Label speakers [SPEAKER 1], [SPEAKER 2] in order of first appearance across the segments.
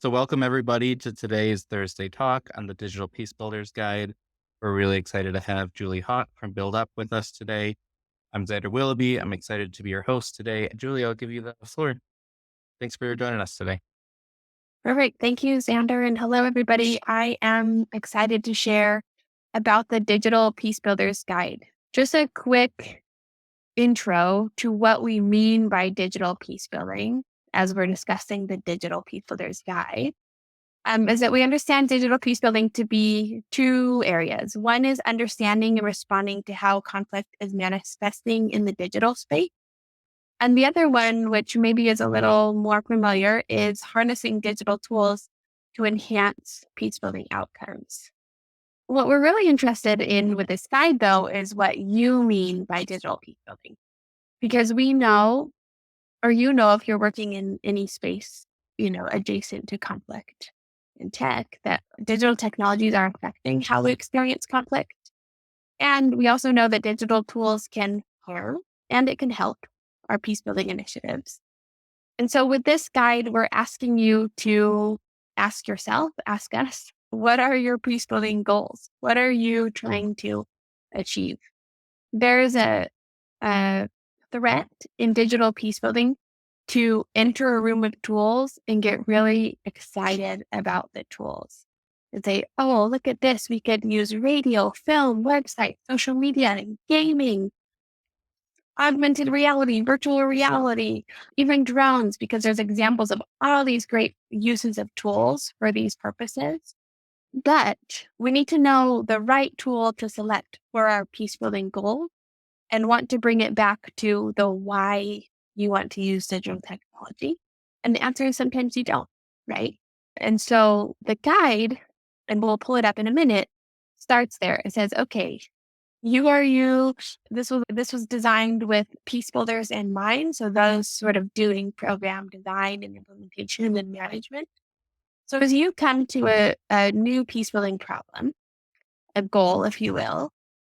[SPEAKER 1] So welcome everybody to today's Thursday talk on the Digital Peacebuilders Guide. We're really excited to have Julie Hawke from Build Up with us today. I'm Xander Willoughby. I'm excited to be your host today. Julie, I'll give you the floor. Thanks for joining us today.
[SPEAKER 2] Perfect. Thank you, Xander. And hello, everybody. I am excited to share about the Digital Peacebuilders Guide. Just a quick intro to what we mean by digital peacebuilding as we're discussing the Digital Peacebuilders Guide. Is that we understand digital peacebuilding to be two areas. One is understanding and responding to how conflict is manifesting in the digital space. And the other one, which maybe is a little more familiar, is harnessing digital tools to enhance peacebuilding outcomes. What we're really interested in with this guide, though, is what you mean by digital peacebuilding. Because we know, or if you're working in any space, adjacent to conflict in tech, that digital technologies are affecting how we experience conflict. And we also know that digital tools can harm and it can help our peacebuilding initiatives. And so with this guide, we're asking you to ask yourself, ask us, what are your peacebuilding goals? What are you trying to achieve? There's a threat in digital peacebuilding to enter a room with tools and get really excited about the tools. And say, oh, look at this. We could use radio, film, website, social media, gaming, augmented reality, virtual reality, even drones, because there's examples of all these great uses of tools for these purposes. But we need to know the right tool to select for our peacebuilding goal and want to bring it back to the why you want to use digital technology. And the answer is sometimes you don't, right? And so the guide, and we'll pull it up in a minute, starts there. It says, okay, you are you. This was designed with Peacebuilders in mind. So those sort of doing program design and implementation and management. So as you come to a new peacebuilding problem, a goal, if you will,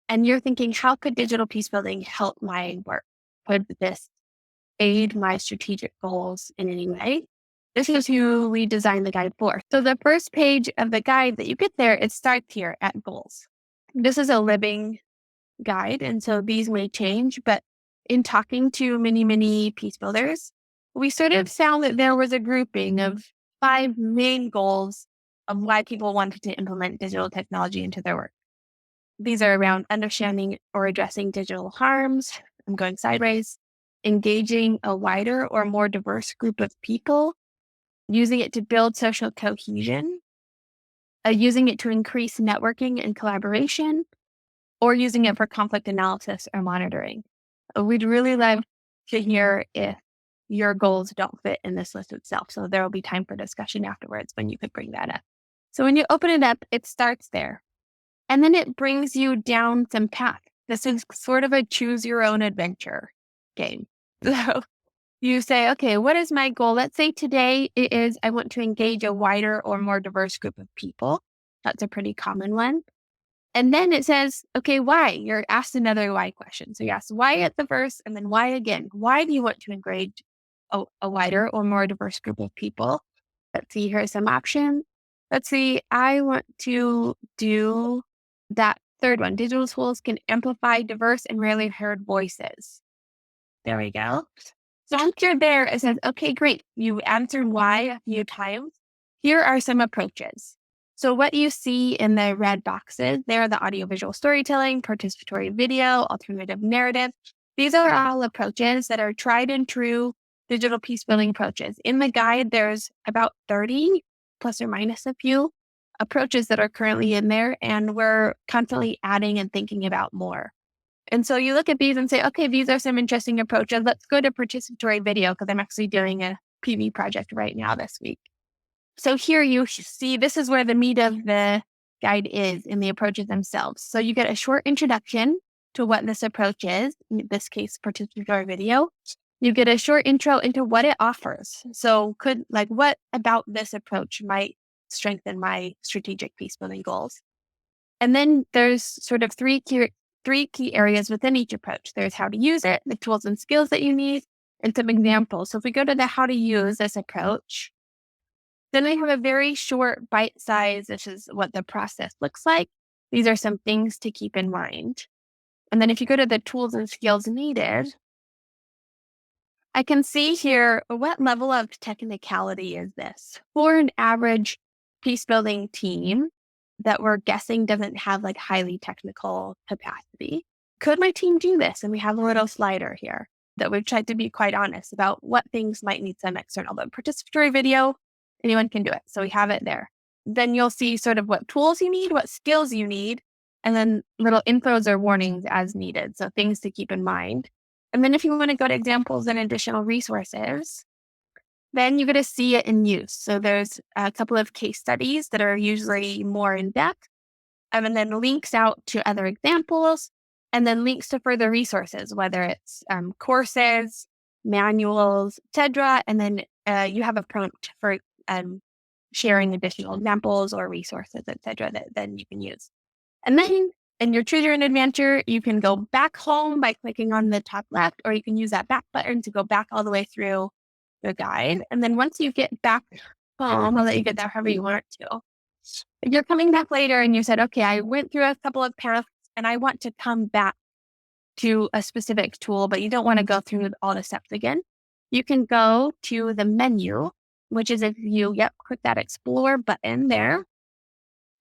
[SPEAKER 2] and you're thinking, how could digital peacebuilding help my work? Could this aid my strategic goals in any way? This is who we designed the guide for. So the first page of the guide that you get there, it starts here at goals. This is a living guide, and so these may change, but in talking to many peacebuilders, we sort of found that there was a grouping of 5 main goals of why people wanted to implement digital technology into their work. These are around understanding or addressing digital harms. I'm going sideways. Engaging a wider or more diverse group of people, using it to build social cohesion, using it to increase networking and collaboration, or using it for conflict analysis or monitoring. We'd really love to hear if your goals don't fit in this list itself. So there will be time for discussion afterwards when you could bring that up. So when you open it up, it starts there. And then it brings you down some path. This is sort of a choose your own adventure game. So you say, okay, what is my goal? Let's say today it is, I want to engage a wider or more diverse group of people. That's a pretty common one. And then it says, okay, why? You're asked another why question. So you ask why at the first and then why again. Why do you want to engage a wider or more diverse group of people? Let's see, here's some options. Let's see, I want to do that third one. Digital tools can amplify diverse and rarely heard voices. There we go. So once you're there, it says, okay, great. You answered why a few times. Here are some approaches. So what you see in the red boxes, they're the audiovisual storytelling, participatory video, alternative narrative. These are all approaches that are tried and true digital peacebuilding approaches. In the guide, there's about 30, plus or minus a few, approaches that are currently in there, and we're constantly adding and thinking about more. And so you look at these and say, okay, these are some interesting approaches. Let's go to participatory video because I'm actually doing a PV project right now this week. So here you see, this is where the meat of the guide is in the approaches themselves. So you get a short introduction to what this approach is, in this case, participatory video. You get a short intro into what it offers. So what about this approach might strengthen my strategic peacebuilding goals? And then there's sort of three key areas within each approach. There's how to use it, the tools and skills that you need, and some examples. So if we go to the how to use this approach, Then I have a very short bite size. This is what the process looks like. These are some things to keep in mind. And then if you go to the tools and skills needed, I can see here what level of technicality is this for an average peace building team that we're guessing doesn't have like highly technical capacity. Could my team do this? And we have a little slider here that we've tried to be quite honest about what things might need some external. But participatory video, anyone can do it. So we have it there. Then you'll see sort of what tools you need, what skills you need, and then little infos or warnings as needed. So things to keep in mind. And then if you want to go to examples and additional resources, then you're going to see it in use. So there's a couple of case studies that are usually more in depth, and then links out to other examples, and then links to further resources, whether it's courses, manuals, etc. And then you have a prompt for sharing additional examples or resources, etc. that then you can use. And then in your Choose Your Own Adventure, you can go back home by clicking on the top left, or you can use that back button to go back all the way through the guide. And then once you get back home, I'll let you get there however you want to. If you're coming back later and you said, okay, I went through a couple of paths and I want to come back to a specific tool, but you don't want to go through all the steps again, you can go to the menu, which is if you, click that explore button there,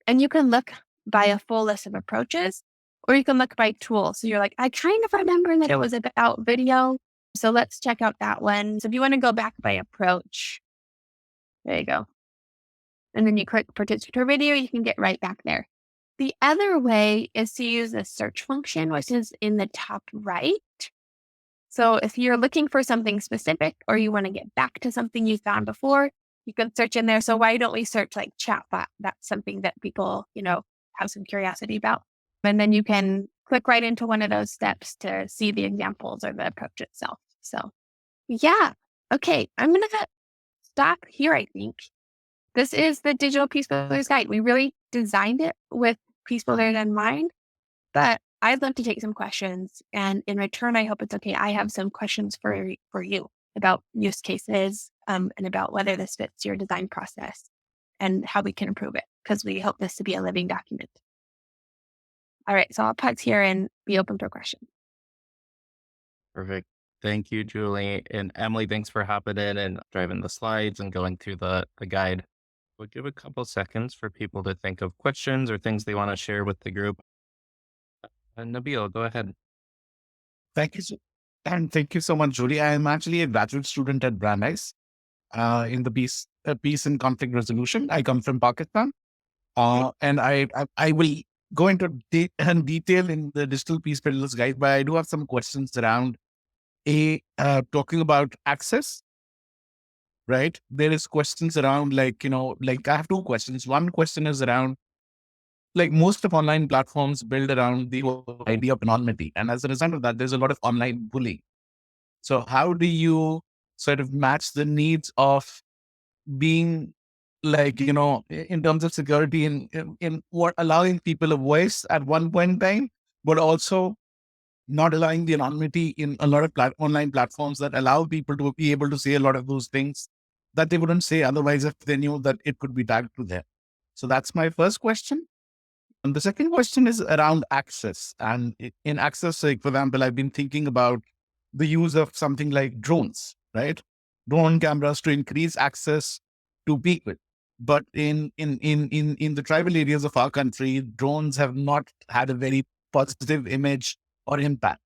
[SPEAKER 2] and you can look by a full list of approaches, or you can look by tool. So you're like, I kind of remember that it was about video. So let's check out that one. So if you want to go back by approach, there you go. And then you click participatory video, you can get right back there. The other way is to use the search function, which is in the top right. So if you're looking for something specific or you want to get back to something you found before, you can search in there. So why don't we search like chatbot? That's something that people, have some curiosity about. And then you can click right into one of those steps to see the examples or the approach itself. So yeah. Okay. I'm going to stop here, I think. This is the Digital Peacebuilders Guide. We really designed it with Peacebuilders in mind, but I'd love to take some questions. And in return, I hope it's okay. I have some questions for you about use cases and about whether this fits your design process and how we can improve it, because we hope this to be a living document. All right, so I'll pause here and be open for questions.
[SPEAKER 1] Perfect. Thank you, Julie. And Emily, thanks for hopping in and driving the slides and going through the guide. We'll give a couple seconds for people to think of questions or things they want to share with the group. Nabil, go ahead.
[SPEAKER 3] Thank you. And thank you so much, Julie. I am actually a graduate student at Brandeis in the peace and conflict resolution. I come from Pakistan. And I will go into detail in the Digital Peacebuilders Guide, but I do have some questions around talking about access, right? There is questions around I have two questions. One question is around most of online platforms build around the whole idea of anonymity. And as a result of that, there's a lot of online bullying. So how do you sort of match the needs of being in terms of security in what allowing people a voice at one point in time, but also not allowing the anonymity in a lot of online platforms that allow people to be able to say a lot of those things that they wouldn't say otherwise if they knew that it could be tagged to them. So that's my first question. And the second question is around access. And in access, for example, I've been thinking about the use of something like drones, right? Drone cameras to increase access to people. But in the tribal areas of our country, drones have not had a very positive image or impact.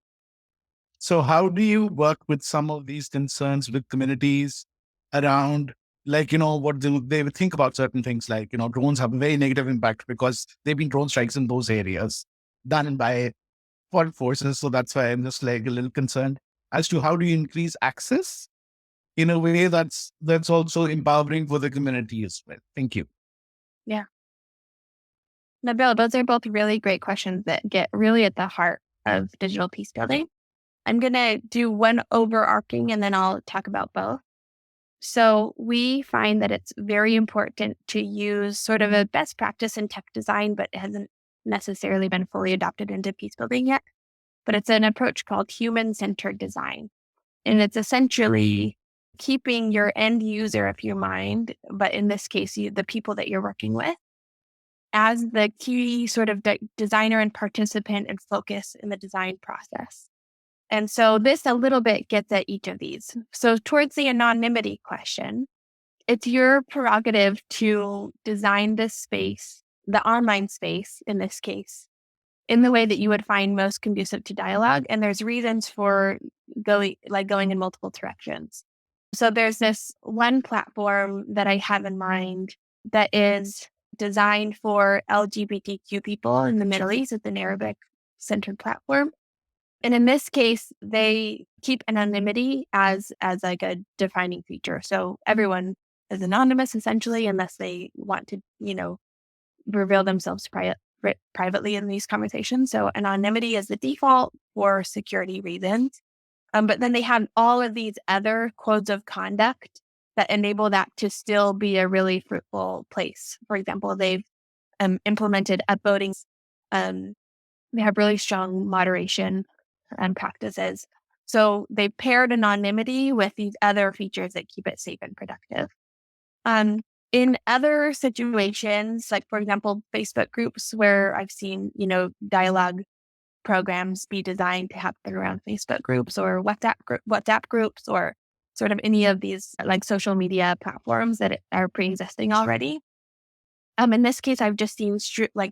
[SPEAKER 3] So how do you work with some of these concerns with communities around, what they would think about certain things drones have a very negative impact because they've been drone strikes in those areas done by foreign forces. So that's why I'm just a little concerned as to how do you increase access in a way that's also empowering for the community as well. Thank you.
[SPEAKER 2] Yeah. Nabil, those are both really great questions that get really at the heart of digital peace building. I'm going to do one overarching and then I'll talk about both. So we find that it's very important to use sort of a best practice in tech design, but it hasn't necessarily been fully adopted into peace building yet. But it's an approach called Human-Centered Design. And it's essentially keeping your end user of your mind, but in this case, the people that you're working with, as the key sort of designer and participant and focus in the design process. And so this a little bit gets at each of these. So towards the anonymity question, it's your prerogative to design this space, the online space in this case, in the way that you would find most conducive to dialogue. And there's reasons for going in multiple directions. So there's this one platform that I have in mind that is designed for LGBTQ people in the Middle East. It's an Arabic-centered platform. And in this case, they keep anonymity as like a defining feature. So everyone is anonymous essentially, unless they want to, reveal themselves privately in these conversations. So anonymity is the default for security reasons. But then they have all of these other codes of conduct that enable that to still be a really fruitful place. For example, they've implemented upvoting. They have really strong moderation and practices. So they paired anonymity with these other features that keep it safe and productive. In other situations, like for example, Facebook groups where I've seen, dialogue programs be designed to happen around Facebook groups or WhatsApp groups or sort of any of these like social media platforms that are pre-existing already. In this case, I've just seen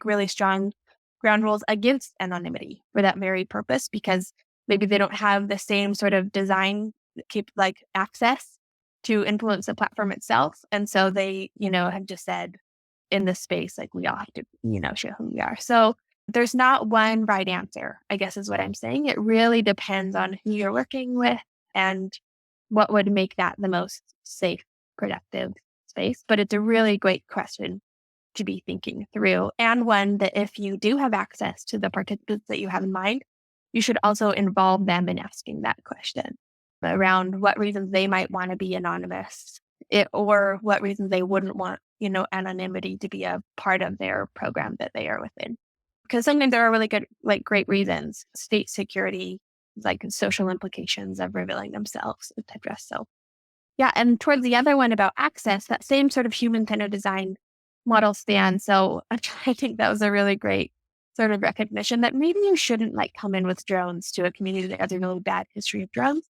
[SPEAKER 2] really strong ground rules against anonymity for that very purpose, because maybe they don't have the same sort of design access to influence the platform itself. And so they, have just said in this space, like we all have to, show who we are. So there's not one right answer, I guess is what I'm saying. It really depends on who you're working with and what would make that the most safe, productive space. But it's a really great question to be thinking through, and one that if you do have access to the participants that you have in mind, you should also involve them in asking that question around what reasons they might want to be anonymous, or what reasons they wouldn't want, anonymity to be a part of their program that they are within. Because sometimes there are really good, great reasons, state security, social implications of revealing themselves, etc. So yeah, and towards the other one about access, that same sort of human-centered design model stands. So I think that was a really great sort of recognition that maybe you shouldn't come in with drones to a community that has a really bad history of drones,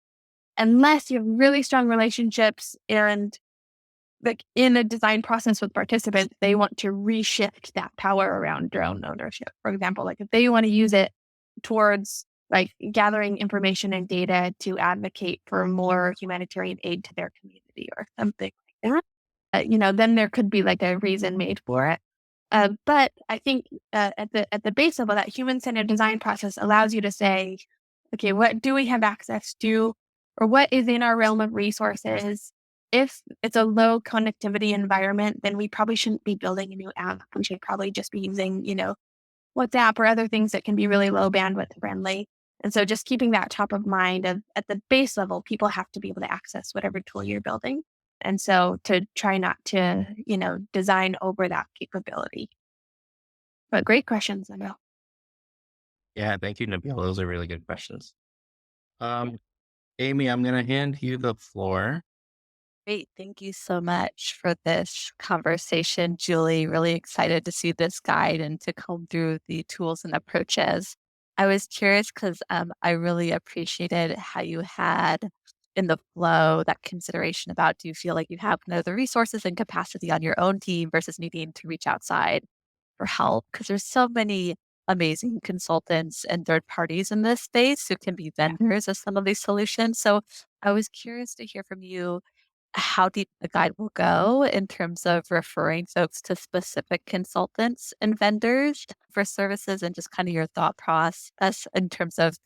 [SPEAKER 2] unless you have really strong relationships and in a design process with participants, they want to reshift that power around drone ownership. For example, if they want to use it towards gathering information and data to advocate for more humanitarian aid to their community or something like that, then there could be a reason made for it. But I think at the base level, that human-centered design process allows you to say, okay, what do we have access to, or what is in our realm of resources? If it's a low connectivity environment, then we probably shouldn't be building a new app. We should probably just be using, WhatsApp or other things that can be really low bandwidth friendly. And so just keeping that top of mind at the base level, people have to be able to access whatever tool you're building. And so to try not to, design over that capability. But great questions, Nabil.
[SPEAKER 1] Yeah, thank you, Nabil. Those are really good questions. Amy, I'm going to hand you the floor.
[SPEAKER 4] Great. Thank you so much for this conversation, Julie. Really excited to see this guide and to comb through the tools and approaches. I was curious because I really appreciated how you had in the flow that consideration about, do you feel like you have the resources and capacity on your own team versus needing to reach outside for help? Because there's so many amazing consultants and third parties in this space who can be vendors of some of these solutions. So I was curious to hear from you how deep the guide will go in terms of referring folks to specific consultants and vendors for services, and just kind of your thought process in terms of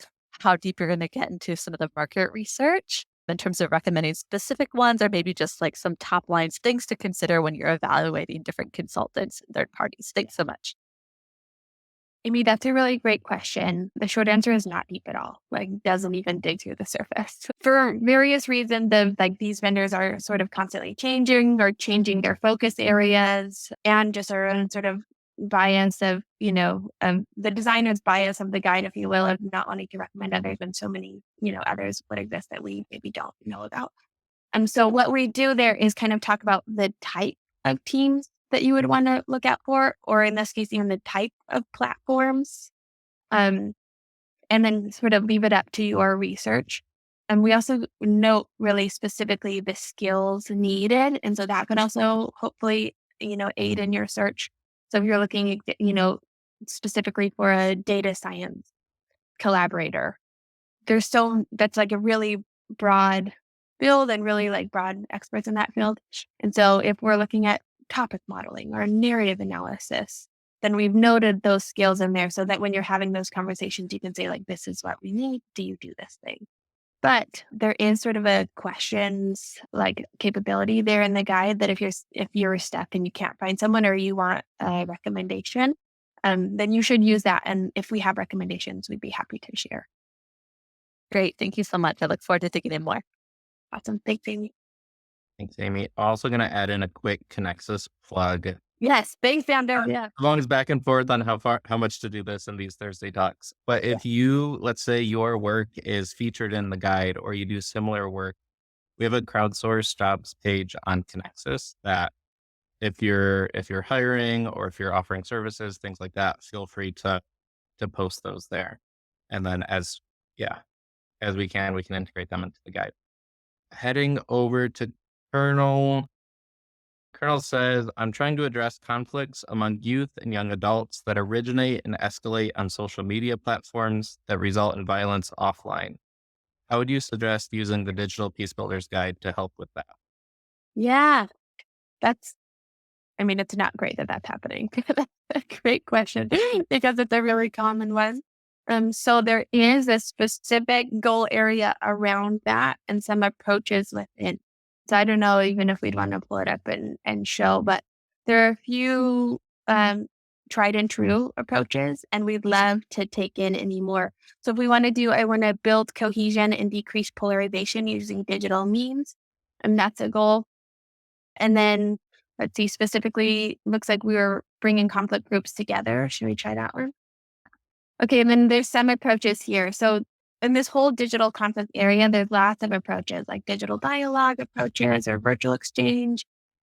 [SPEAKER 4] how deep you're going to get into some of the market research in terms of recommending specific ones, or maybe just some top lines, things to consider when you're evaluating different consultants and third parties. Thanks so much.
[SPEAKER 2] Amy, that's a really great question. The short answer is not deep at all. Doesn't even dig through the surface. For various reasons, these vendors are sort of constantly changing or changing their focus areas, and just our own sort of bias of, the designer's bias of the guide, if you will, of not wanting to recommend others when so many, others would exist that we maybe don't know about. And so what we do there is kind of talk about the type of teams that you would want to look out for, or in this case, even the type of platforms. And then sort of leave it up to your research. And we also note really specifically the skills needed. And so that could also hopefully, aid in your search. So if you're looking, specifically for a data science collaborator, that's like a really broad field and really like broad experts in that field. And so if we're looking at topic modeling or narrative analysis, then we've noted those skills in there so that when you're having those conversations, you can say like, this is what we need. Do you do this thing? But there is sort of a questions like capability there in the guide that if you're stuck and you can't find someone or you want a recommendation, then you should use that. And if we have recommendations, we'd be happy to share.
[SPEAKER 4] Great. Thank you so much. I look forward to digging in more.
[SPEAKER 2] Awesome. Thanks, Amy.
[SPEAKER 1] Thanks, Amy. Also going to add in a quick ConnexUs plug.
[SPEAKER 2] Yes. Thanks, Xander. Yeah.
[SPEAKER 1] Long as back and forth on how much to do this in these Thursday talks. But if you, let's say your work is featured in the guide or you do similar work, we have a crowdsourced jobs page on ConnexUs that if you're hiring or if you're offering services, things like that, feel free to post those there. And then as we can integrate them into the guide. Heading over to Colonel. Colonel says, I'm trying to address conflicts among youth and young adults that originate and escalate on social media platforms that result in violence offline. How would you suggest using the Digital Peacebuilders Guide to help with that?
[SPEAKER 2] Yeah. It's not great that that's happening. That's a great question because it's a really common one. So there is a specific goal area around that and some approaches within. So I don't know even if we'd want to pull it up and show, but there are a few tried and true approaches, and we'd love to take in any more. So if we want to build cohesion and decrease polarization using digital means, and that's a goal. And then let's see, specifically, looks like we were bringing conflict groups together. Should we try that one? Okay, and then there's some approaches here. So in this whole digital conflict area, there's lots of approaches like digital dialogue approaches or virtual exchange,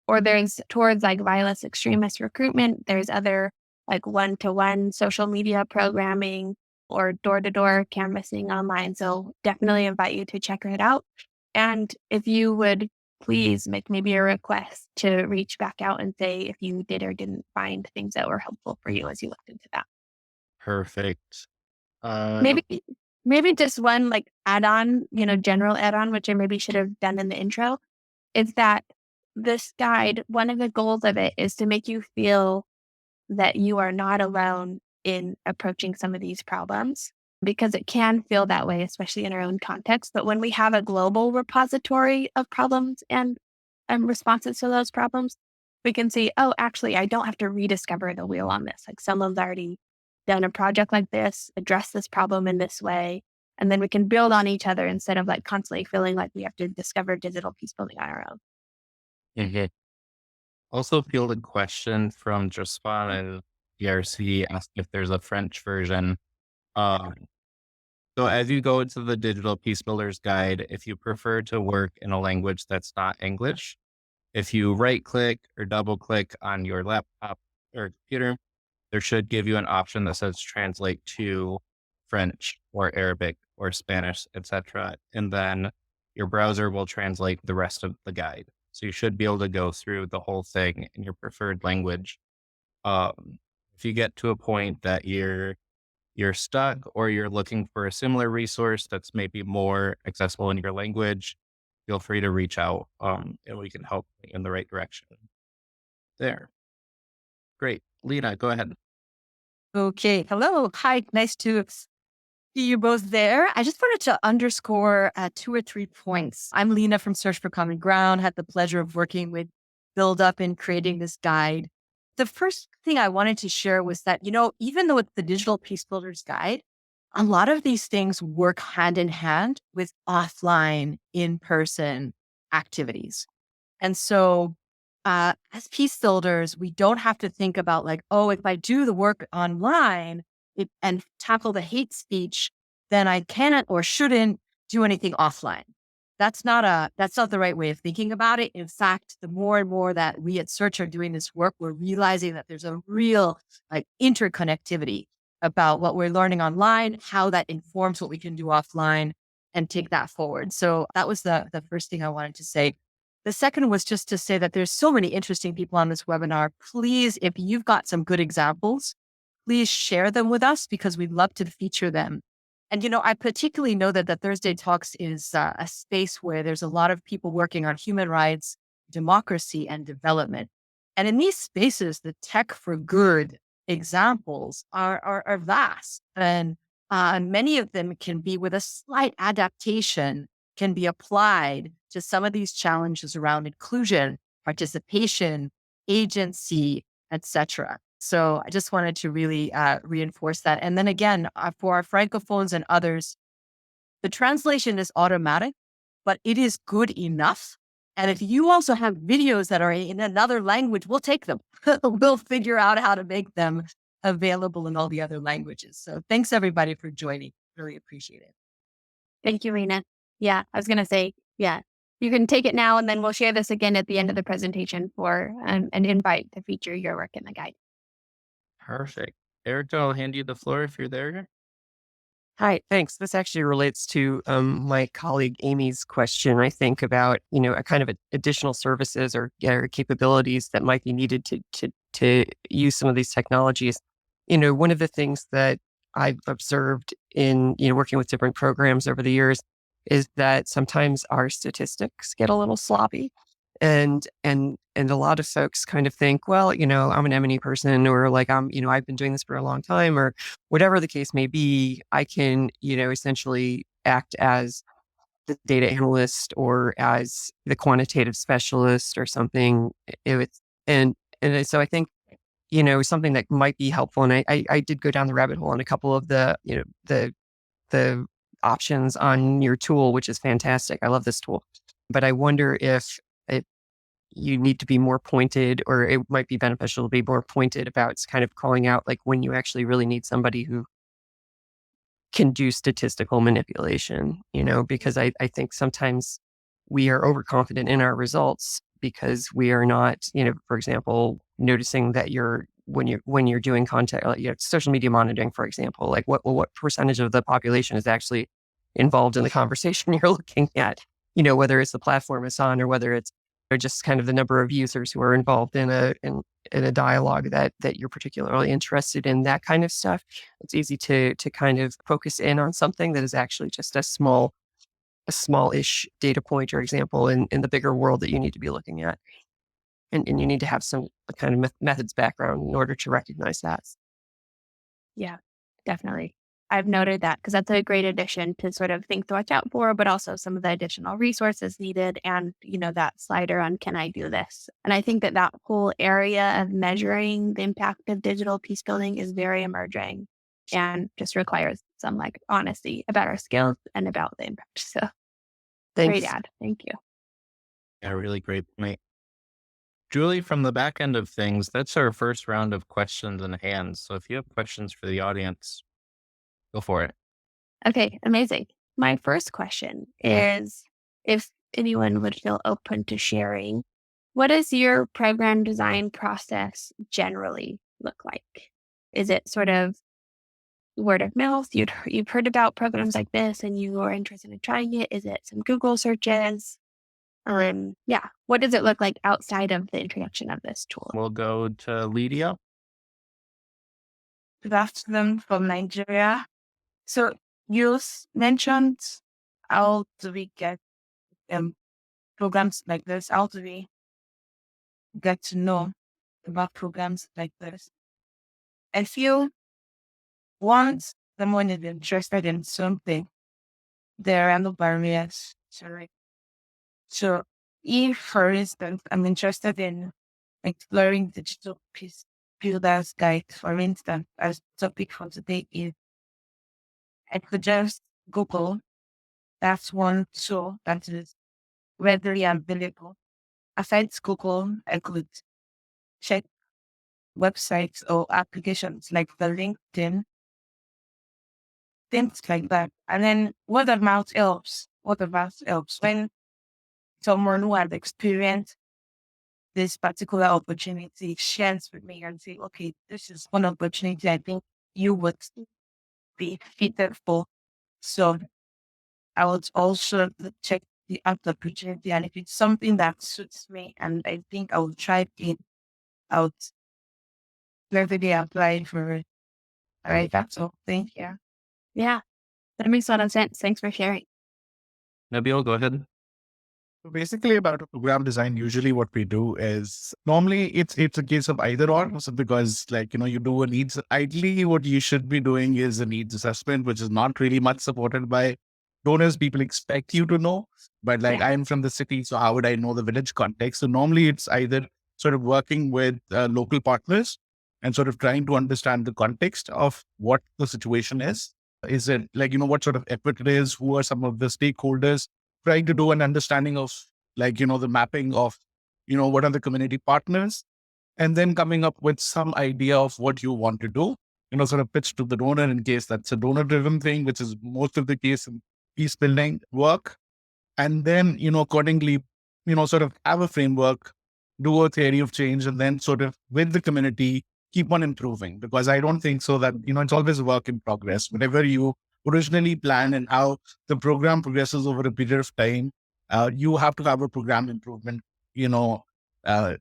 [SPEAKER 2] or there's towards like violence extremist recruitment. There's other like one-to-one social media programming or door-to-door canvassing online. So definitely invite you to check it out. And if you would please make maybe a request to reach back out and say if you did or didn't find things that were helpful for you as you looked into that.
[SPEAKER 1] Perfect.
[SPEAKER 2] Maybe just one like add-on, general add-on, which I maybe should have done in the intro, is that this guide, one of the goals of it is to make you feel that you are not alone in approaching some of these problems, because it can feel that way, especially in our own context. But when we have a global repository of problems and responses to those problems, we can see, oh, actually, I don't have to rediscover the wheel on this. Like someone's already done a project like this, address this problem in this way, and then we can build on each other instead of like constantly feeling like we have to discover digital peace building on our own.
[SPEAKER 1] Mm-hmm. Also fielded a question from Jospin and DRC asked if there's a French version. So as you go into the Digital Peacebuilders Guide, if you prefer to work in a language that's not English, if you right click or double click on your laptop or computer, there should give you an option that says translate to French or Arabic or Spanish, etc. And then your browser will translate the rest of the guide. So you should be able to go through the whole thing in your preferred language. If you get to a point that you're stuck or you're looking for a similar resource that's maybe more accessible in your language, feel free to reach out and we can help you in the right direction. There. Great. Lena, go ahead.
[SPEAKER 5] Okay. Hello. Hi. Nice to see you both there. I just wanted to underscore 2 or 3 points. I'm Lena from Search for Common Ground, had the pleasure of working with Build Up in creating this guide. The first thing I wanted to share was that, even though it's the Digital Peacebuilders Guide, a lot of these things work hand in hand with offline, in-person activities. And so as peace builders, we don't have to think about like, oh, if I do the work online and tackle the hate speech, then I cannot or shouldn't do anything offline. that's not the right way of thinking about it. In fact, the more and more that we at Search are doing this work, we're realizing that there's a real like interconnectivity about what we're learning online, how that informs what we can do offline, and take that forward. So that was the first thing I wanted to say. The second was just to say that there's so many interesting people on this webinar. Please, if you've got some good examples, please share them with us because we'd love to feature them. And, I particularly know that the Thursday Talks is a space where there's a lot of people working on human rights, democracy, and development. And in these spaces, the tech for good examples are vast. And many of them can be, with a slight adaptation, can be applied to some of these challenges around inclusion, participation, agency, etc. So I just wanted to really reinforce that. And then again, for our Francophones and others, the translation is automatic, but it is good enough. And if you also have videos that are in another language, we'll take them. We'll figure out how to make them available in all the other languages. So thanks everybody for joining. Really appreciate it.
[SPEAKER 2] Thank you, Lena. Yeah, I was going to say, yeah, you can take it now, and then we'll share this again at the end of the presentation for an invite to feature your work in the guide.
[SPEAKER 1] Perfect. Erica, I'll hand you the floor if you're there.
[SPEAKER 6] Hi, thanks. This actually relates to my colleague Amy's question, I think, about, a kind of additional services or capabilities that might be needed to use some of these technologies. One of the things that I've observed in, working with different programs over the years is that sometimes our statistics get a little sloppy. And a lot of folks kind of think, well, I'm an M&E person, or like I've been doing this for a long time, or whatever the case may be. I can, essentially act as the data analyst or as the quantitative specialist or something. And so I think, something that might be helpful. And I did go down the rabbit hole on a couple of the, the options on your tool, which is fantastic. I love this tool, but I wonder if you need to be more pointed, or it might be beneficial to be more pointed about kind of calling out like when you actually really need somebody who can do statistical manipulation, because I think sometimes we are overconfident in our results because we are not, for example, noticing that when you're doing content, like, social media monitoring, for example, like what percentage of the population is actually involved in the conversation you're looking at, whether it's the platform it's on or whether it's or just kind of the number of users who are involved in a dialogue that you're particularly interested in, that kind of stuff. It's easy to kind of focus in on something that is actually just a small-ish data point or example in the bigger world that you need to be looking at. And you need to have some kind of methods background in order to recognize that.
[SPEAKER 2] Yeah, definitely. I've noted that because that's a great addition to sort of things to watch out for, but also some of the additional resources needed and, that slider on can I do this? And I think that whole area of measuring the impact of digital peace building is very emerging and just requires some like honesty about our skills and about the impact. So
[SPEAKER 6] Thanks.
[SPEAKER 2] great ad. Thank you.
[SPEAKER 1] Yeah, really great point. Julie, from the back end of things, that's our first round of questions and hands. So if you have questions for the audience, go for it.
[SPEAKER 2] Okay, amazing. My first question is if anyone would feel open to sharing, what does your program design process generally look like? Is it sort of word of mouth? You've heard about programs like this and you are interested in trying it. Is it some Google searches? What does it look like outside of the introduction of this tool?
[SPEAKER 1] We'll go to Lydia.
[SPEAKER 7] Good afternoon from Nigeria. So you mentioned how do we get programs like this? How do we get to know about programs like this? I feel once someone is interested in something, there are no barriers. So if, for instance, I'm interested in exploring digital peace builders guide, for instance, as topic for today is, I could just Google. That's one tool that is readily available. Aside Google, I could check websites or applications like the LinkedIn, things like that. And then word of mouth helps. whatever helps. When someone who has experienced this particular opportunity shares with me and say, okay, this is one opportunity I think you would be fitted for. So I would also check the opportunity, and if it's something that suits me and I think I will try it out, definitely apply for it. All right, that's all. Thank you.
[SPEAKER 2] Yeah, that makes a lot of sense. Thanks for sharing.
[SPEAKER 1] Nabil, go ahead.
[SPEAKER 3] So basically, about a program design, usually what we do is normally it's a case of either or. So because you do a needs. Ideally, what you should be doing is a needs assessment, which is not really much supported by donors. People expect you to know, but I'm from the city, so how would I know the village context? So normally it's either sort of working with local partners and sort of trying to understand the context of what the situation is. Is it what sort of effort it is? Who are some of the stakeholders? Trying to do an understanding of the mapping of, what are the community partners, and then coming up with some idea of what you want to do, sort of pitch to the donor in case that's a donor driven thing, which is most of the case in peace building work. And then, accordingly, sort of have a framework, do a theory of change, and then sort of with the community, keep on improving. Because I don't think so that, it's always a work in progress. Whatever you originally plan and how the program progresses over a period of time, you have to have a program improvement, uh,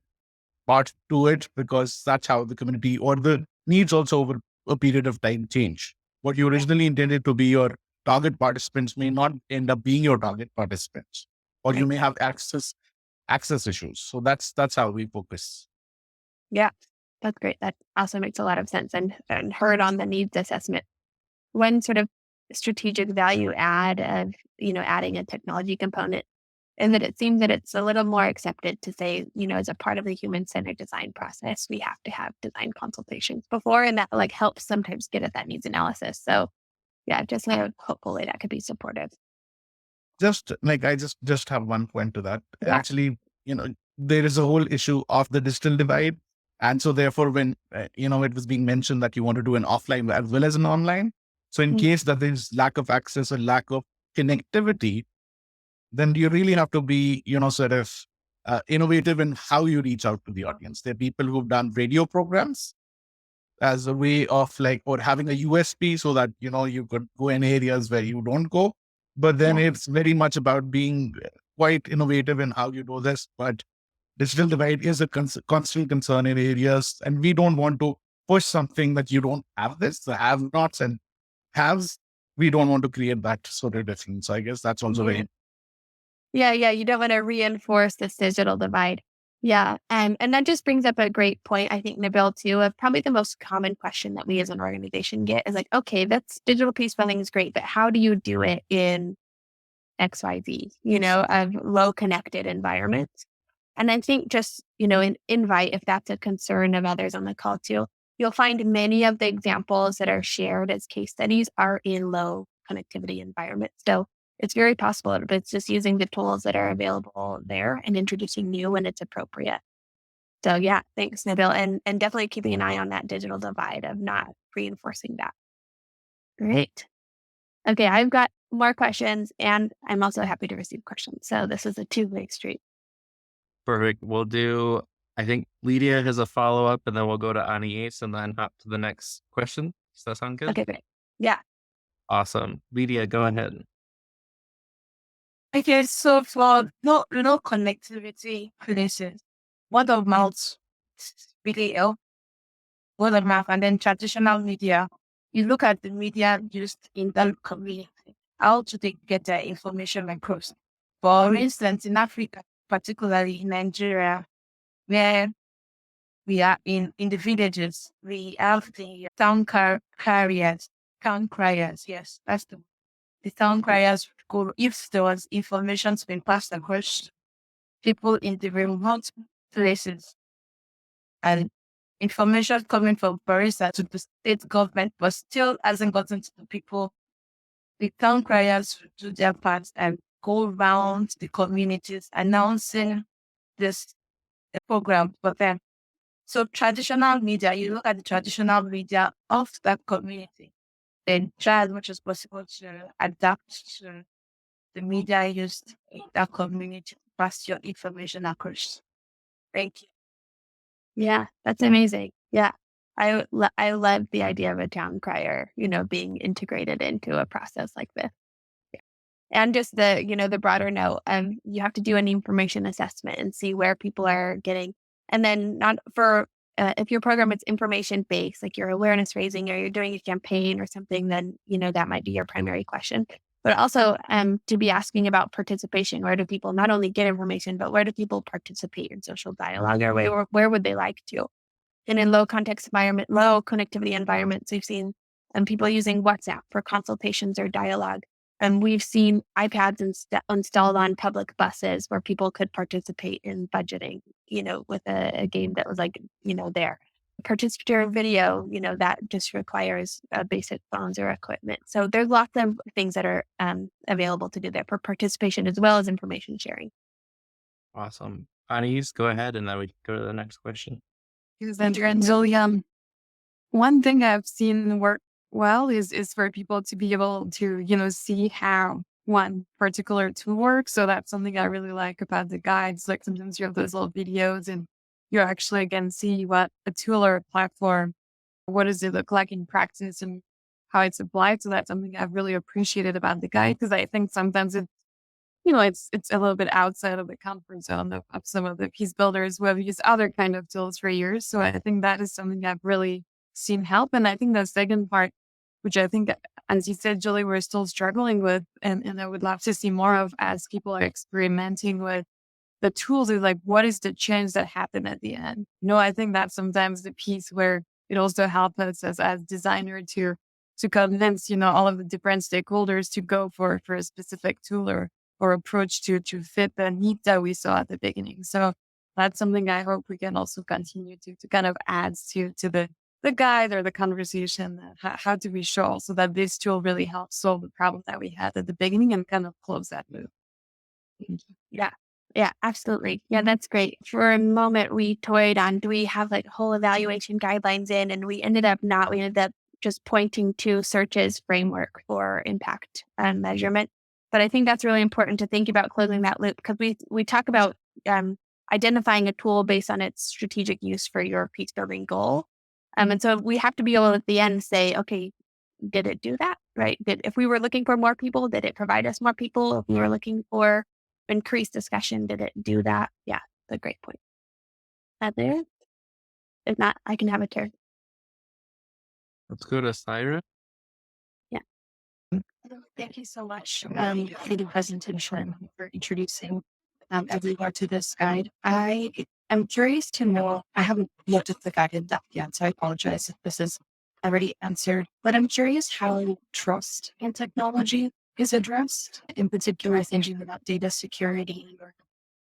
[SPEAKER 3] part to it, because that's how the community or the needs also over a period of time change. What you originally intended to be your target participants may not end up being your target participants, or you may have access issues. So that's how we focus.
[SPEAKER 2] Yeah, that's great. That also makes a lot of sense. And heard on the needs assessment. One sort of strategic value add of, adding a technology component, and that it seems that it's a little more accepted to say, as a part of the human-centered design process, we have to have design consultations before, and that helps sometimes get at that needs analysis. So yeah, just hopefully that could be supportive.
[SPEAKER 3] Just I just have one point to that.
[SPEAKER 2] Yeah.
[SPEAKER 3] Actually, there is a whole issue of the digital divide. And so therefore, when, it was being mentioned that you want to do an offline as well as an online. So in case that there's lack of access or lack of connectivity, then you really have to be, sort of innovative in how you reach out to the audience. There are people who've done radio programs as a way of or having a USP so that, you could go in areas where you don't go. But then it's very much about being quite innovative in how you do this. But digital divide is a constant concern in areas, and we don't want to push something that you don't have this, the have-nots and haves. We don't want to create that sort of difference. So I guess that's also very.
[SPEAKER 2] Yeah. You don't want to reinforce this digital divide. Yeah. And that just brings up a great point, I think, Nabil, too, of probably the most common question that we as an organization get is okay, that's digital peace building is great, but how do you do it in XYZ, of low connected environments? And I think just, an invite, if that's a concern of others on the call too, you'll find many of the examples that are shared as case studies are in low connectivity environments. So it's very possible, but it's just using the tools that are available there and introducing new when it's appropriate. So yeah, thanks, Nabil. And definitely keeping an eye on that digital divide of not reinforcing that. Great. Okay, I've got more questions, and I'm also happy to receive questions. So this is a two-way street.
[SPEAKER 1] Perfect. We'll do, I think Lydia has a follow-up, and then we'll go to Anies and then hop to the next question. Does that sound good?
[SPEAKER 2] Okay, great. Yeah.
[SPEAKER 1] Awesome. Lydia, go ahead.
[SPEAKER 7] Okay, so for no connectivity places, word of mouth really help. Word of mouth, and then traditional media. You look at the media used in that community. How do they get their information across? For instance, in Africa, particularly in Nigeria, where we are in the villages, we have the town carriers, town criers. Yes, that's the town criers go if there was information being passed across people in the remote places and information coming from Barista to the state government, but still hasn't gotten to the people. The town criers do their part and go around the communities announcing this program for them. So traditional media, you look at the traditional media of that community, then try as much as possible to adapt to the media used that community to pass your information across. Thank you.
[SPEAKER 2] Yeah, that's amazing. Yeah. I love the idea of a town crier, being integrated into a process like this. And just the broader note, you have to do an information assessment and see where people are getting. And then not for, if your program is information based, like you're awareness raising or you're doing a campaign or something, then, that might be your primary question. But also to be asking about participation. Where do people not only get information, but where do people participate in social dialogue, or where would they like to? And in low connectivity environments, we've seen people using WhatsApp for consultations or dialogue. And we've seen iPads installed on public buses where people could participate in budgeting, with a game that was like, there. Participatory video, that just requires basic phones or equipment. So there's lots of things that are available to do there for participation as well as information sharing.
[SPEAKER 1] Awesome. Anais, go ahead and then we go to the next question.
[SPEAKER 5] Thanks, Andrea and Julia. One thing I've seen work well is for people to be able to, see how one particular tool works. So that's something I really like about the guides. Like sometimes you have those little videos and you actually again see what a tool or a platform, what does it look like in practice and how it's applied. So that's something I've really appreciated about the guide, because I think sometimes it's a little bit outside of the comfort zone of some of the peace builders who have used other kind of tools for years. So I think that is something I've really seen help. And I think the second part, which I think, as you said, Julie, we're still struggling with, and I would love to see more of as people are experimenting with the tools, is like, what is the change that happened at the end? I think that's sometimes the piece where it also helps us as designer to convince, all of the different stakeholders to go for a specific tool or approach to fit the need that we saw at the beginning. So that's something I hope we can also continue to kind of add to the guide or the conversation. How do we show so that this tool really helps solve the problem that we had at the beginning and kind of close that loop?
[SPEAKER 2] Yeah. Yeah, absolutely. Yeah, that's great. For a moment, we toyed on, do we have like whole evaluation guidelines in? And we ended up not. We ended up just pointing to Search's framework for impact and measurement. But I think that's really important to think about closing that loop, because we talk about identifying a tool based on its strategic use for your peace building goal. And so we have to be able at the end say, okay, did it do that? Right? If we were looking for more people, did it provide us more people? If we were looking for increased discussion, did it do that? Yeah, that's a great point. There? If not, I can have a turn.
[SPEAKER 1] Let's go to Syra.
[SPEAKER 8] Thank you so much for the presentation, for introducing everyone to this guide. I am curious to know, I haven't looked at the guide in depth yet, so I apologize if this is already answered, but I'm curious how trust in technology is addressed, in particular thinking about data security or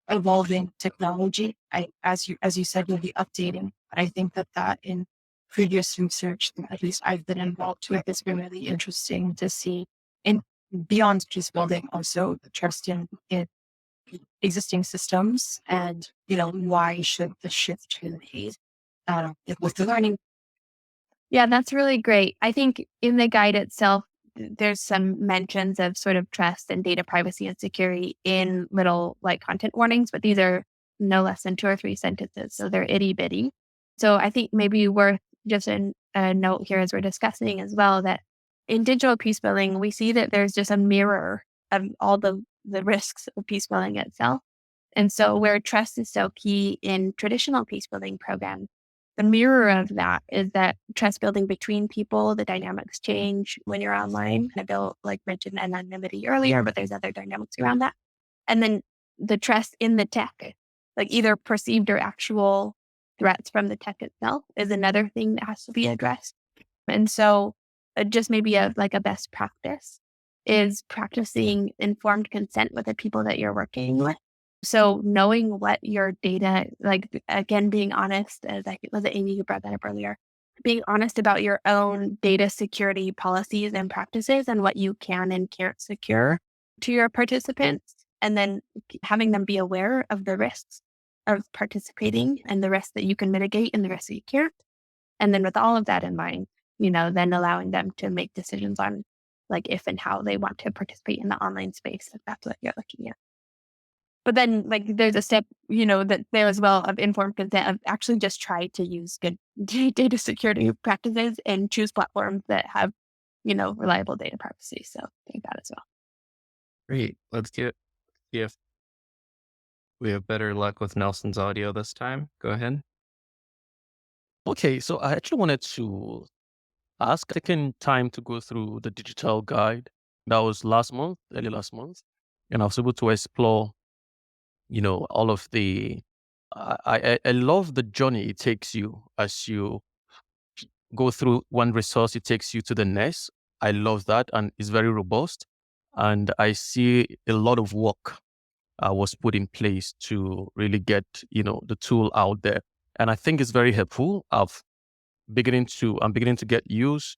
[SPEAKER 8] evolving technology. As you said, you'll be updating, but I think that in previous research, at least I've been involved with, it's been really interesting to see in beyond just building also the trust in existing systems, and why should the shift to these with the learning.
[SPEAKER 2] Yeah, that's really great. I think in the guide itself, there's some mentions of sort of trust and data privacy and security in little like content warnings, but these are no less than 2 or 3 sentences. So they're itty bitty. So I think maybe worth just a note here as we're discussing as well, that in digital peace building, we see that there's just a mirror of all the risks of peace building itself. And so where trust is so key in traditional peace building programs, the mirror of that is that trust building between people, the dynamics change when you're online. And Bill mentioned anonymity earlier, but there's other dynamics around that. And then the trust in the tech, like either perceived or actual threats from the tech itself, is another thing that has to be addressed. And so just maybe a best practice is practicing informed consent with the people that you're working with. So knowing what your data, again, being honest, as was it Amy who brought that up earlier, being honest about your own data security policies and practices and what you can and can't secure to your participants, and then having them be aware of the risks of participating and the risks that you can mitigate and the risks that you can't. And then with all of that in mind, then allowing them to make decisions on like if and how they want to participate in the online space, if that's what you're looking at. But then like there's a step, that there as well of informed consent of actually just try to use good data security practices and choose platforms that have, reliable data privacy. So think that as well.
[SPEAKER 1] Great. Let's see if we have better luck with Nelson's audio this time. Go ahead.
[SPEAKER 9] Okay, so I actually wanted to ask, taking time to go through the digital guide that was early last month, and I was able to explore, all of the. I love the journey it takes you as you go through one resource. It takes you to the next. I love that, and it's very robust. And I see a lot of work was put in place to really get, the tool out there. And I think it's very helpful. I'm beginning to get used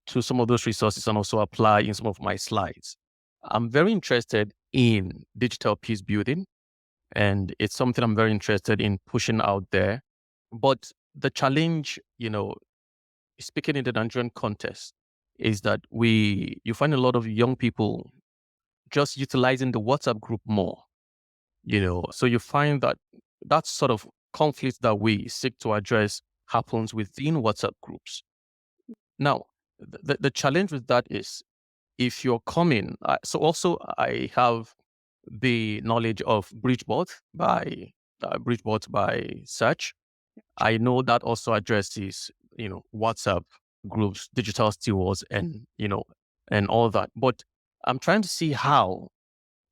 [SPEAKER 9] to some of those resources and also apply in some of my slides. I'm very interested in digital peace building, and it's something I'm very interested in pushing out there. But the challenge, speaking in the Nigerian context, is that you find a lot of young people just utilizing the WhatsApp group more. So you find that sort of conflict that we seek to address happens within WhatsApp groups. Now, the challenge with that is if you're coming, so also I have the knowledge of Bridgebot by Search. I know that also addresses, WhatsApp groups, digital stewards, and, and all that. But I'm trying to see how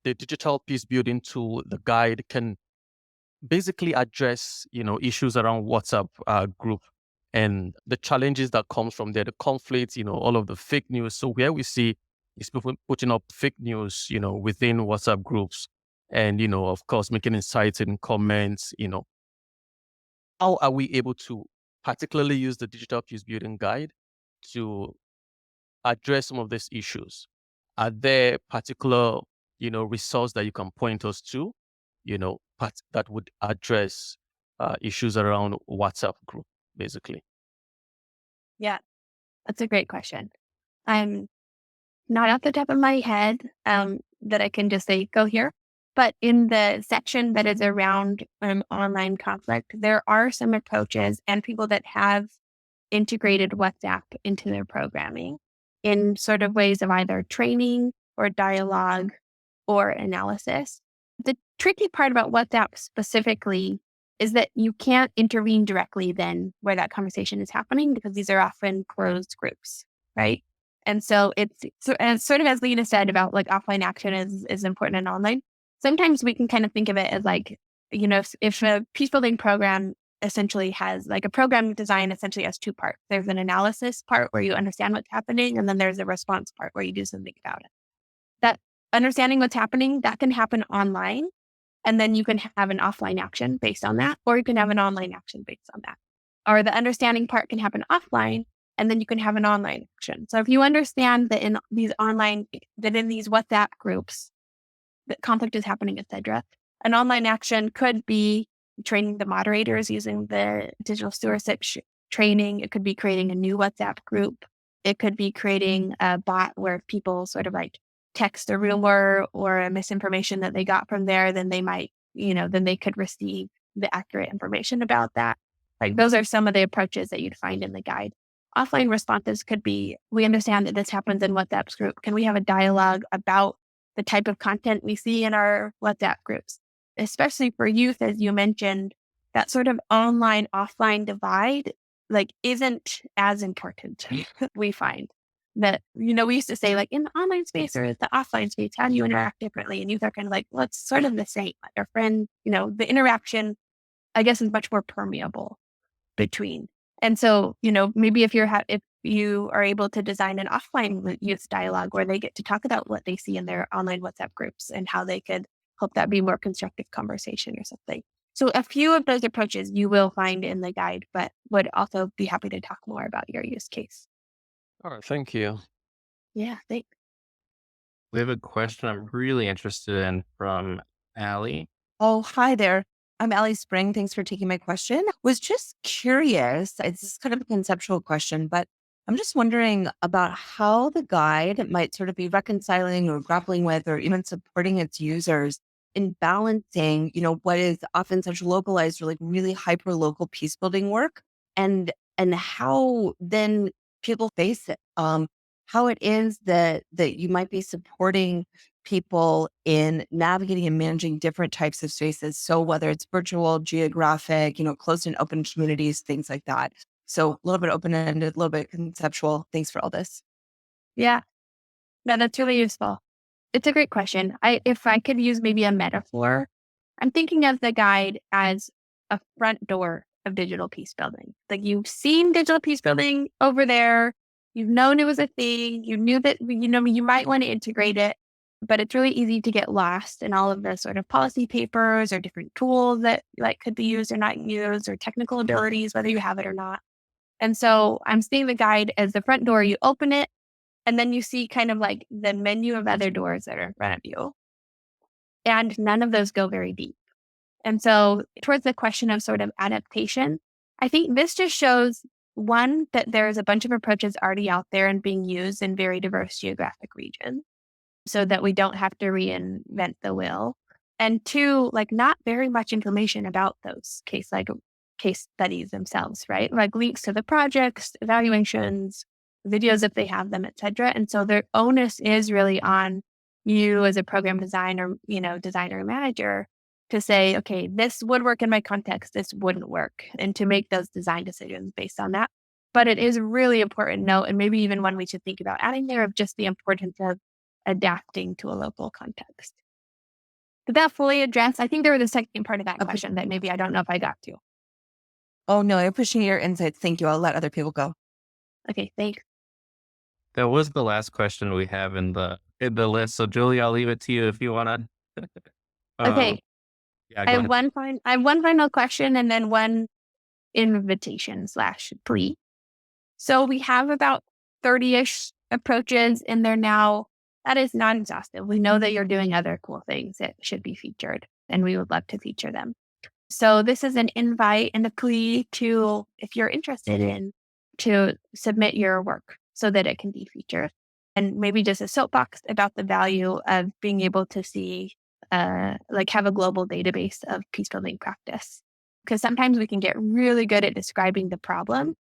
[SPEAKER 9] the digital peace building tool, the guide, can basically address, issues around WhatsApp group and the challenges that comes from there, the conflicts, all of the fake news. So where we see is people putting up fake news, within WhatsApp groups and, of course, making insights and comments, how are we able to particularly use the digital peace building guide to address some of these issues? Are there particular, resource that you can point us to, that would address issues around WhatsApp group, basically?
[SPEAKER 2] Yeah, that's a great question. I'm not off the top of my head that I can just say, go here. But in the section that is around online conflict, there are some approaches and people that have integrated WhatsApp into their programming in sort of ways of either training or dialogue or analysis. The tricky part about WhatsApp specifically is that you can't intervene directly then where that conversation is happening because these are often closed groups, right? And so it's sort of as Lena said about like offline action is important and online. Sometimes we can kind of think of it as like, if a peace building program essentially has like a program design essentially has two parts. There's an analysis part where you understand what's happening, and then there's a response part where you do something about it. That understanding what's happening, that can happen online, and then you can have an offline action based on that, or you can have an online action based on that. Or the understanding part can happen offline, and then you can have an online action. So if you understand that in these WhatsApp groups, that conflict is happening, etc., an online action could be training the moderators using the digital stewardship training. It could be creating a new WhatsApp group. It could be creating a bot where people sort of like text a rumor or a misinformation that they got from there, then they might, then they could receive the accurate information about that. Like those are some of the approaches that you'd find in the guide. Offline responses could be, we understand that this happens in WhatsApp group. Can we have a dialogue about the type of content we see in our WhatsApp groups? Especially for youth, as you mentioned, that sort of online offline divide like isn't as important. We find that, we used to say like in the online space or the offline space, how do you interact differently? And youth are kind of like, well, it's sort of the same. Like our friend, the interaction, I guess, is much more permeable between. And so, maybe if you are able to design an offline youth dialogue where they get to talk about what they see in their online WhatsApp groups and how they could help that be more constructive conversation or something. So a few of those approaches you will find in the guide, but would also be happy to talk more about your use case.
[SPEAKER 9] All right, thank you.
[SPEAKER 2] Yeah, thanks.
[SPEAKER 1] We have a question I'm really interested in from Allie.
[SPEAKER 10] Oh, hi there. I'm Allie Spring. Thanks for taking my question. Was just curious. It's kind of a conceptual question, but I'm just wondering about how the guide might sort of be reconciling or grappling with or even supporting its users in balancing, what is often such localized or like really hyper local peace building work and how then people face it. How it is that you might be supporting people in navigating and managing different types of spaces. So whether it's virtual, geographic, closed and open communities, things like that. So a little bit open-ended, a little bit conceptual. Thanks for all this.
[SPEAKER 2] Yeah, no, that's really useful. It's a great question. If I could use maybe a metaphor, I'm thinking of the guide as a front door of digital peace building. Like you've seen digital peace building over there. You've known it was a thing. You knew that, you might want to integrate it, but it's really easy to get lost in all of the sort of policy papers or different tools that like could be used or not used or technical abilities, whether you have it or not. And so I'm seeing the guide as the front door. You open it and then you see kind of like the menu of other doors that are in front of you. And none of those go very deep. And so towards the question of sort of adaptation, I think this just shows, one, that there's a bunch of approaches already out there and being used in very diverse geographic regions so that we don't have to reinvent the wheel. And two, like not very much information about those case studies themselves, right? Like links to the projects, evaluations, videos if they have them, et cetera. And so their onus is really on you as a program designer, designer or manager to say, okay, this would work in my context, this wouldn't work, and to make those design decisions based on that. But it is a really important note, and maybe even one we should think about adding there, of just the importance of adapting to a local context. Did that fully address? I think there was a second part of that question that maybe I don't know if I got to.
[SPEAKER 10] Oh, no, I appreciate your insights. Thank you. I'll let other people go.
[SPEAKER 2] Okay, thanks.
[SPEAKER 1] That was the last question we have in the list. So Julie, I'll leave it to you if you want to.
[SPEAKER 2] Okay.
[SPEAKER 1] Yeah,
[SPEAKER 2] I
[SPEAKER 1] go
[SPEAKER 2] have
[SPEAKER 1] ahead.
[SPEAKER 2] I have one final question and then one invitation/plea. So we have about 30-ish approaches in there now. That is not exhaustive. We know that you're doing other cool things that should be featured, and we would love to feature them. So this is an invite and a plea to, if you're interested in, to submit your work so that it can be featured. And maybe just a soapbox about the value of being able to see, have a global database of peace building practice. Because sometimes we can get really good at describing the problem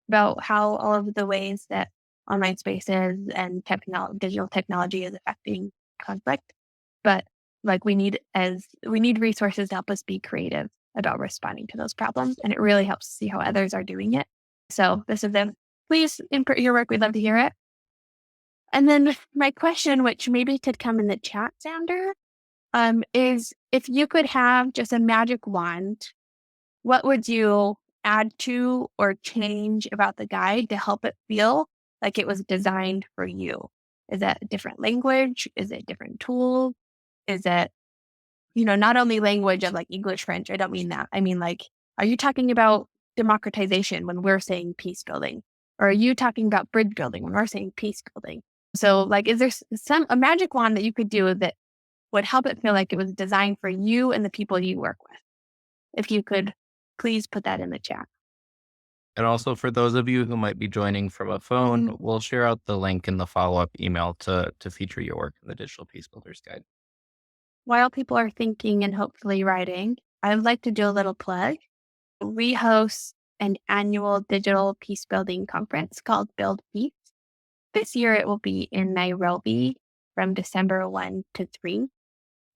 [SPEAKER 2] about how all of the ways that online spaces and digital technology is affecting conflict. But we need resources to help us be creative about responding to those problems. And it really helps to see how others are doing it. So this is them. Please input your work. We'd love to hear it. And then my question, which maybe could come in the chat, Xander, is if you could have just a magic wand, what would you add to or change about the guide to help it feel like it was designed for you? Is that a different language? Is it different tools? Is it, not only language of like English, French? I don't mean that. I mean, are you talking about democratization when we're saying peace building? Or are you talking about bridge building when we're saying peace building? So is there a magic wand that you could do that would help it feel like it was designed for you and the people you work with? If you could, please put that in the chat.
[SPEAKER 1] And also for those of you who might be joining from a phone, we'll share out the link in the follow-up email to feature your work in the Digital Peace Builders Guide.
[SPEAKER 2] While people are thinking and hopefully writing, I'd like to do a little plug. We host an annual digital peace building conference called Build Peace. This year it will be in Nairobi from December 1 to 3.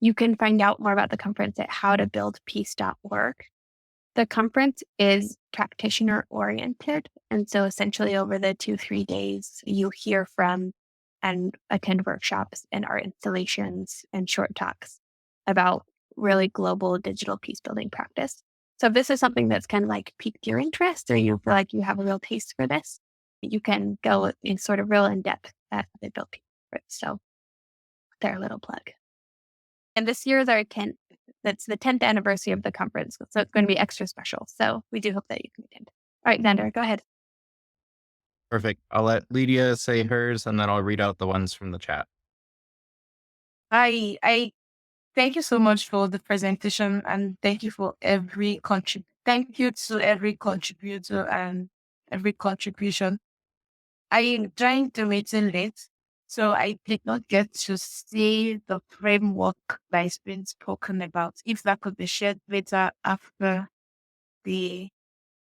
[SPEAKER 2] You can find out more about the conference at howtobuildpeace.org. The conference is practitioner oriented. And so essentially over the 2-3 days, you hear from and attend workshops and art installations and short talks about really global digital peace building practice. So if this is something that's kind of piqued your interest or you feel like you have a real taste for this, you can go in sort of real in depth at the Build Peace conference. So their little plug. And this year is our 10th. That's the 10th anniversary of the conference. So it's going to be extra special. So we do hope that you can attend. All right, Xander, go ahead.
[SPEAKER 1] Perfect. I'll let Lydia say hers and then I'll read out the ones from the chat.
[SPEAKER 7] I thank you so much for the presentation and thank you for thank you to every contributor and every contribution. I joined the meeting late, so I did not get to see the framework that is being spoken about. If that could be shared later after the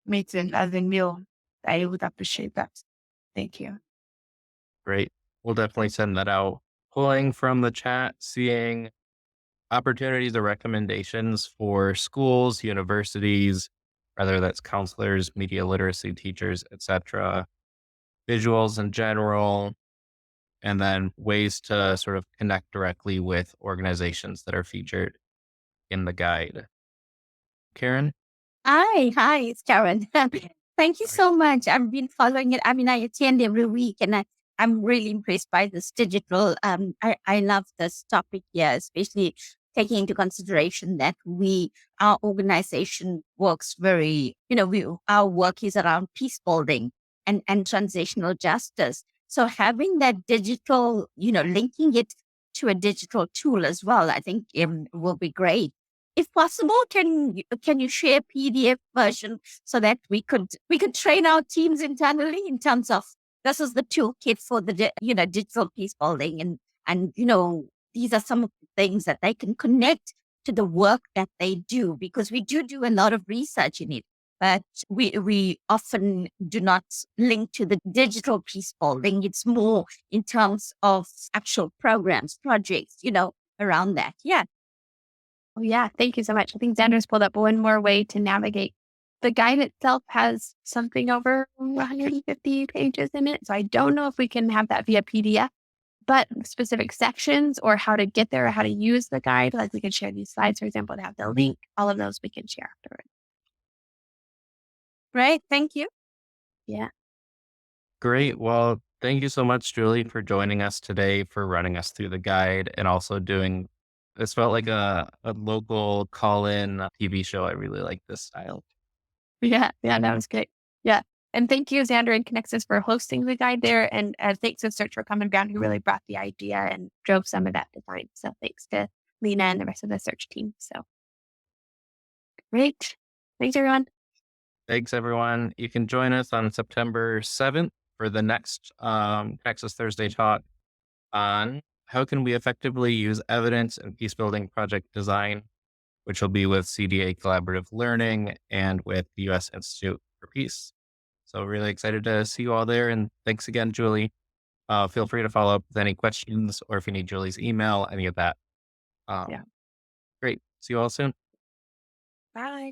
[SPEAKER 7] meeting as a meal, I would appreciate that. Thank you.
[SPEAKER 1] Great. We'll definitely send that out. Pulling from the chat, seeing opportunities or recommendations for schools, universities, whether that's counselors, media literacy teachers, etc., visuals in general, and then ways to sort of connect directly with organizations that are featured in the guide. Karen?
[SPEAKER 11] Hi, it's Karen. Thank you so much. I've been following it. I mean, I attend every week and I'm really impressed by this digital. I love this topic here, especially taking into consideration that our organization works very, our work is around peace building and transitional justice. So having that digital, linking it to a digital tool as well, I think will be great. If possible, can you share a PDF version so that we could train our teams internally in terms of this is the toolkit for the digital peace building and these are some of the things that they can connect to the work that they do, because we do a lot of research in it, but we often do not link to the digital peace building. It's more in terms of actual programs, projects, around that. Yeah.
[SPEAKER 2] Oh, yeah. Thank you so much. I think Xander's pulled up one more way to navigate. The guide itself has something over 150 pages in it. So I don't know if we can have that via PDF, but specific sections or how to get there or how to use the guide, like we can share these slides, for example, to have the link, all of those we can share afterward.
[SPEAKER 11] Right. Thank you.
[SPEAKER 2] Yeah.
[SPEAKER 1] Great. Well, thank you so much, Julie, for joining us today, for running us through the guide and also doing this felt like a local call-in TV show. I really like this style.
[SPEAKER 2] Yeah, that was great. Yeah. And thank you, Xander and ConnexUs, for hosting the guide there. And thanks to Search for Common Ground, who really brought the idea and drove some of that design. So thanks to Lena and the rest of the search team. So great. Thanks, everyone.
[SPEAKER 1] Thanks, everyone. You can join us on September 7th for the next ConnexUs Thursday talk on how can we effectively use evidence in peacebuilding project design, which will be with CDA Collaborative Learning and with the U.S. Institute for Peace. So really excited to see you all there. And thanks again, Julie. Feel free to follow up with any questions or if you need Julie's email, any of that.
[SPEAKER 2] Yeah.
[SPEAKER 1] Great. See you all soon.
[SPEAKER 2] Bye.